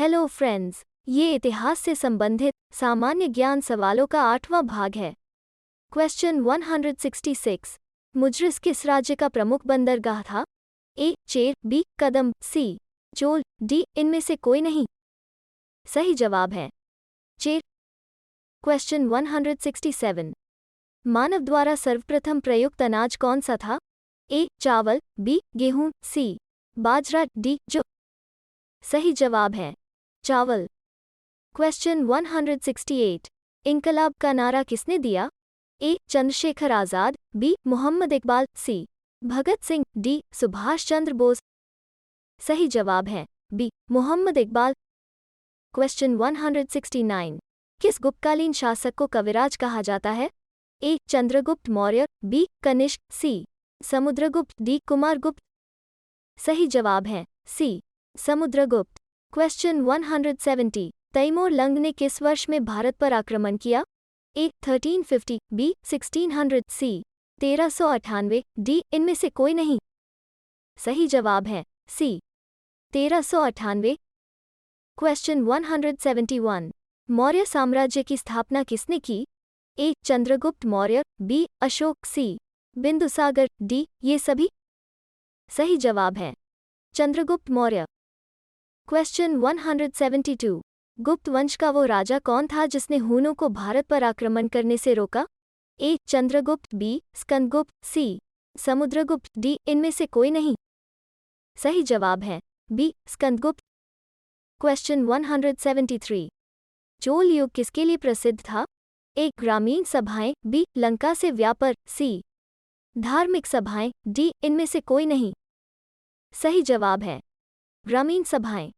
Hello friends, ये इतिहास से संबंधित सामान्य ज्ञान सवालों का 8वां भाग है। क्वेश्चन 166। मुजरिस किस राज्य का प्रमुख बंदरगाह था? A. Chera, B. Kadam, C. Chola, D. इनमें से कोई नहीं। सही जवाब है चेर। क्वेश्चन 167। मानव द्वारा सर्वप्रथम प्रयुक्त अनाज कौन सा था? ए. चावल, बी. गेहूं, सी. बाजरा, डी. जौ। सही जवाब है चावल। क्वेश्चन 168। इनकलाब का नारा किसने दिया? ए. चंद्रशेखर आजाद, बी. मोहम्मद इकबाल, सी. भगत सिंह, डी. सुभाष चंद्र बोस। सही जवाब है बी. मोहम्मद इकबाल। क्वेश्चन 169। किस गुप्तकालीन शासक को कविराज कहा जाता है? ए. चंद्रगुप्त मौर्य, बी. कनिष्क, सी. समुद्रगुप्त, डी. कुमारगुप्त। सही जवाब है सी. समुद्रगुप्त। क्वेश्चन 170। तैमूर लंग ने किस वर्ष में भारत पर आक्रमण किया? ए. 1350, बी. 1600, सी. 1398, डी. इनमें से कोई नहीं। सही जवाब है सी. 1398। क्वेश्चन 171। मौर्य साम्राज्य की स्थापना किसने की? ए. चंद्रगुप्त मौर्य, बी. अशोक, सी. बिंदुसागर, डी. ये सभी। सही जवाब है चंद्रगुप्त मौर्य। क्वेश्चन 172। गुप्त वंश का वो राजा कौन था जिसने हूनों को भारत पर आक्रमण करने से रोका? ए. चंद्रगुप्त, बी. स्कंदगुप्त, सी. समुद्रगुप्त, डी. इनमें से कोई नहीं। सही जवाब है बी. स्कंदगुप्त। क्वेश्चन 173। चोल युग किसके लिए प्रसिद्ध था? ए. ग्रामीण सभाएं, बी. लंका से व्यापार, सी. धार्मिक सभाएं, डी. इनमें से कोई नहीं। सही जवाब है ग्रामीण सभाएं।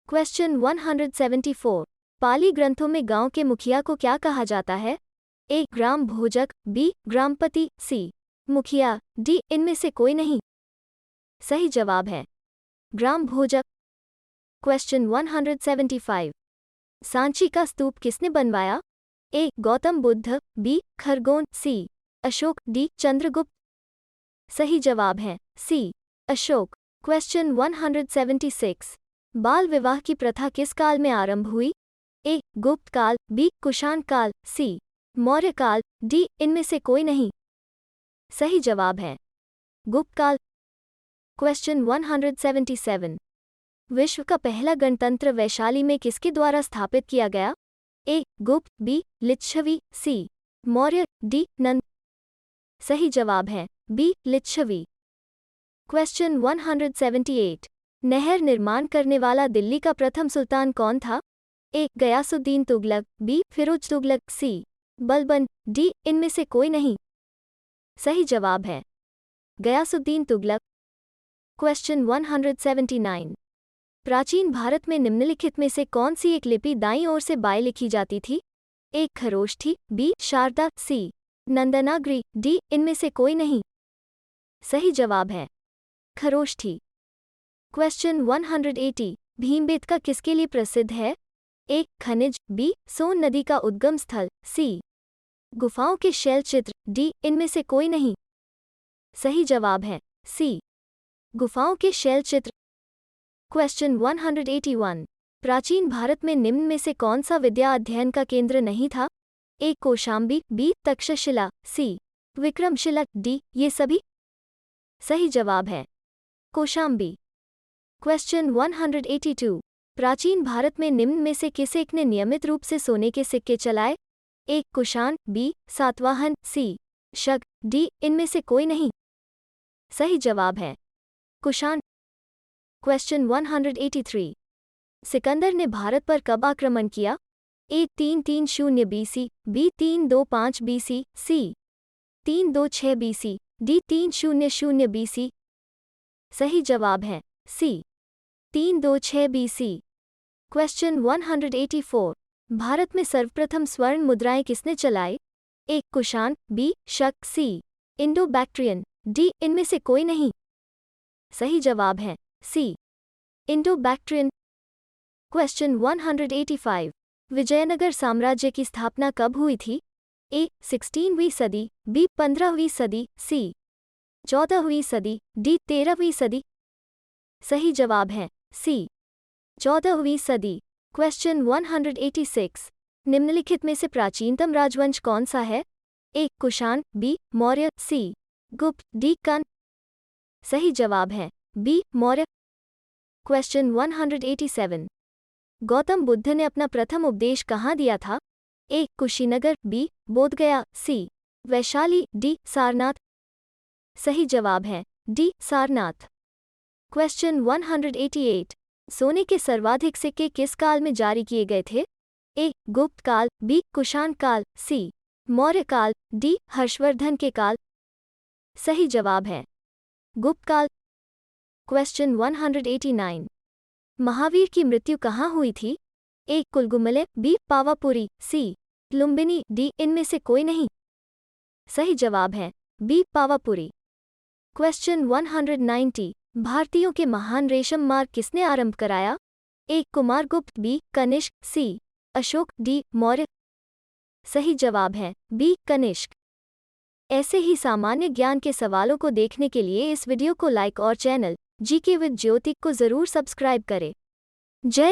क्वेश्चन 174। पाली ग्रंथों में गांव के मुखिया को क्या कहा जाता है? ए. ग्राम भोजक, बी. ग्रामपति, सी. मुखिया, डी. इनमें से कोई नहीं। सही जवाब है ग्राम भोजक। क्वेश्चन 175। सांची का स्तूप किसने बनवाया? ए. गौतम बुद्ध, बी. खरगोन, सी. अशोक, डी. चंद्रगुप्त। सही जवाब है सी. अशोक। क्वेश्चन 176। बाल विवाह की प्रथा किस काल में आरंभ हुई? ए. गुप्त काल, बी. कुषाण काल, सी. मौर्य काल, डी. इनमें से कोई नहीं। सही जवाब है गुप्त काल। क्वेश्चन 177। विश्व का पहला गणतंत्र वैशाली में किसके द्वारा स्थापित किया गया? ए. गुप्त, बी. लिच्छवी, सी. मौर्य, डी. नंद। सही जवाब है बी. लिच्छवी। क्वेश्चन 178। नहर निर्माण करने वाला दिल्ली का प्रथम सुल्तान कौन था? ए. गयासुद्दीन तुगलक, बी. फिरोज तुगलक, सी. बलबन, डी. इनमें से कोई नहीं। सही जवाब है गयासुद्दीन तुगलक। क्वेश्चन 179। प्राचीन भारत में निम्नलिखित में से कौन सी एक लिपि दाईं ओर से बाएं लिखी जाती थी? ए. खरोष्ठी, बी. शारदा, सी. नंदनागरी, डी. इनमें से कोई नहीं। सही जवाब है खरोष्ठी। क्वेश्चन 180। भीमबेटका किसके लिए प्रसिद्ध है? ए. खनिज, बी. सोन नदी का उद्गम स्थल, सी. गुफाओं के शैल चित्र, डी. इनमें से कोई नहीं। सही जवाब है सी. गुफाओं के शैल चित्र। क्वेश्चन 181। प्राचीन भारत में निम्न में से कौन सा विद्या अध्ययन का केंद्र नहीं था? ए. कौशाम्बी, बी. तक्षशिला, सी. विक्रमशिला, डी. ये सभी। सही जवाब है कौशाम्बी। क्वेश्चन 182। प्राचीन भारत में निम्न में से किस एक ने नियमित रूप से सोने के सिक्के चलाए? ए. कुषाण, बी. सातवाहन, सी. शक, डी. इनमें से कोई नहीं। सही जवाब है कुषाण। क्वेश्चन 183। सिकंदर ने भारत पर कब आक्रमण किया? ए. 330 BC, बी. 325 BC, सी. 326 BC, डी. 300 BC। सही जवाब है सी. 326 BC। क्वेश्चन 184। भारत में सर्वप्रथम स्वर्ण मुद्राएं किसने चलाई? ए. कुषाण, बी. शक, सी. Indo Bactrian, D. इनमें से कोई नहीं। सही जवाब है C. Indo Bactrian. Question 185। Vijayanagara साम्राज्य की स्थापना कब हुई थी? ए. 16वीं सदी, बी. 15वीं सदी, सी. 14वीं सदी, डी. 13वीं सदी। सही जवाब है सी. 14वीं सदी। क्वेश्चन 186। निम्नलिखित में से प्राचीनतम राजवंश कौन सा है? ए. कुषाण, बी. मौर्य, सी. गुप्त, डी. कन। सही जवाब है बी. मौर्य। क्वेश्चन 187। गौतम बुद्ध ने अपना प्रथम उपदेश कहाँ दिया था? ए. कुशीनगर, बी. बोधगया, सी. वैशाली, डी. सारनाथ। सही जवाब है डी. सारनाथ। क्वेश्चन 188। सोने के सर्वाधिक सिक्के किस काल में जारी किए गए थे? ए. गुप्त काल, बी. कुषाण काल, सी. मौर्य काल, डी. हर्षवर्धन के काल। सही जवाब है गुप्त काल। क्वेश्चन 189। महावीर की मृत्यु कहाँ हुई थी? ए. कुलगुमले, बी. पावापुरी, सी. लुम्बिनी, डी. इनमें से कोई नहीं। सही जवाब है बी. पावापुरी। क्वेश्चन 190। भारतीयों के महान रेशम मार्ग किसने आरंभ कराया? ए. कुमारगुप्त, बी. कनिष्क, सी. अशोक, डी. मौर्य। सही जवाब है बी. कनिष्क। ऐसे ही सामान्य ज्ञान के सवालों को देखने के लिए इस वीडियो को लाइक और चैनल जीके विद ज्योति को जरूर सब्सक्राइब करें। जय